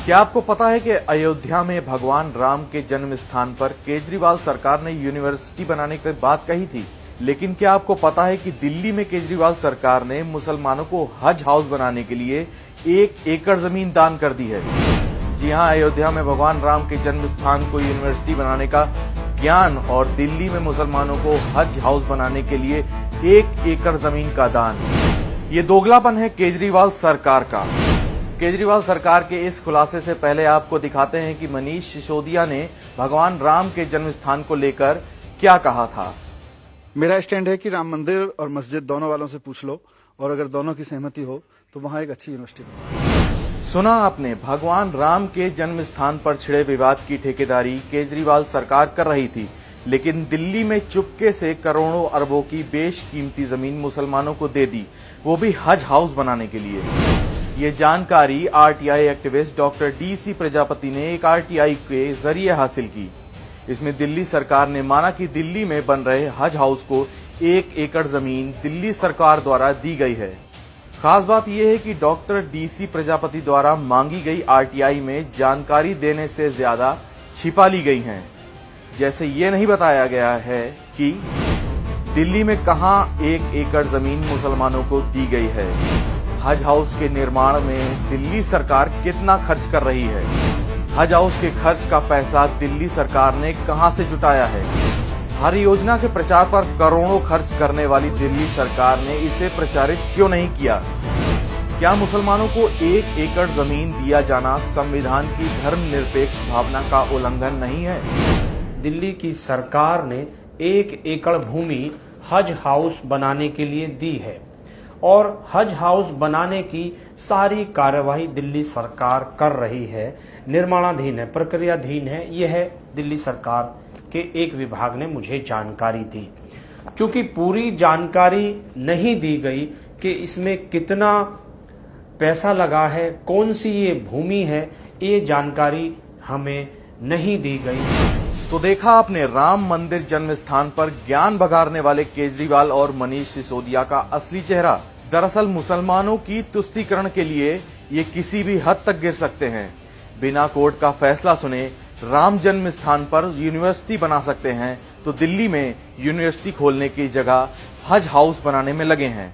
क्या आपको पता है कि अयोध्या में भगवान राम के जन्म स्थान पर केजरीवाल सरकार ने यूनिवर्सिटी बनाने की बात कही थी, लेकिन क्या आपको पता है कि दिल्ली में केजरीवाल सरकार ने मुसलमानों को हज हाउस बनाने के लिए 1 एकड़ जमीन दान कर दी है। जी हां, अयोध्या में भगवान राम के जन्म स्थान को यूनिवर्सिटी बनाने का ज्ञान और दिल्ली में मुसलमानों को हज हाउस बनाने के लिए 1 एकड़ जमीन का दान, ये दोगलापन है केजरीवाल सरकार का। केजरीवाल सरकार के इस खुलासे से पहले आपको दिखाते हैं कि मनीष सिसोदिया ने भगवान राम के जन्म स्थान को लेकर क्या कहा था। मेरा स्टैंड है कि राम मंदिर और मस्जिद दोनों वालों से पूछ लो, और अगर दोनों की सहमति हो तो वहां एक अच्छी यूनिवर्सिटी बने। सुना आपने, भगवान राम के जन्म स्थान पर छिड़े विवाद की ठेकेदारी केजरीवाल सरकार कर रही थी, लेकिन दिल्ली में चुपके से करोड़ों अरबों की बेशकीमती जमीन मुसलमानों को दे दी, वो भी हज हाउस बनाने के लिए। ये जानकारी RTI activist doctor DC Prajapati ने एक आरटीआई के जरिए हासिल की। इसमें दिल्ली सरकार ने माना कि दिल्ली में बन रहे हज हाउस को 1 एकड़ जमीन दिल्ली सरकार द्वारा दी गई है। खास बात यह है कि डॉक्टर डीसी प्रजापति द्वारा मांगी गई आरटीआई में जानकारी देने से ज्यादा छिपा ली गई हैं। जैसे ये नहीं बताया गया है कि दिल्ली में कहां 1 एकड़ जमीन मुसलमानों को दी गई है, हज हाउस के निर्माण में दिल्ली सरकार कितना खर्च कर रही है, हज हाउस के खर्च का पैसा दिल्ली सरकार ने कहां से जुटाया है। हर योजना के प्रचार पर करोड़ों खर्च करने वाली दिल्ली सरकार ने इसे प्रचारित क्यों नहीं किया। क्या मुसलमानों को 1 एकड़ जमीन दिया जाना संविधान की धर्मनिरपेक्ष भावना का उल्लंघन नहीं है? दिल्ली की सरकार ने 1 एकड़ भूमि हज हाउस बनाने के लिए दी है और हज हाउस बनाने की सारी कार्यवाही दिल्ली सरकार कर रही है, निर्माणाधीन है, प्रक्रियाधीन है। यह दिल्ली सरकार के एक विभाग ने मुझे जानकारी दी। चूंकि पूरी जानकारी नहीं दी गई कि इसमें कितना पैसा लगा है, कौन सी ये भूमि है, ये जानकारी हमें नहीं दी गई। तो देखा आपने, राम मंदिर जन्म स्थान पर ज्ञान बघारने वाले केजरीवाल और मनीष सिसोदिया का असली चेहरा। दरअसल मुसलमानों की तुष्टीकरण के लिए ये किसी भी हद तक गिर सकते हैं। बिना कोर्ट का फैसला सुने राम जन्म स्थान पर यूनिवर्सिटी बना सकते हैं, तो दिल्ली में यूनिवर्सिटी खोलने की जगह हज हाउस बनाने में लगे हैं।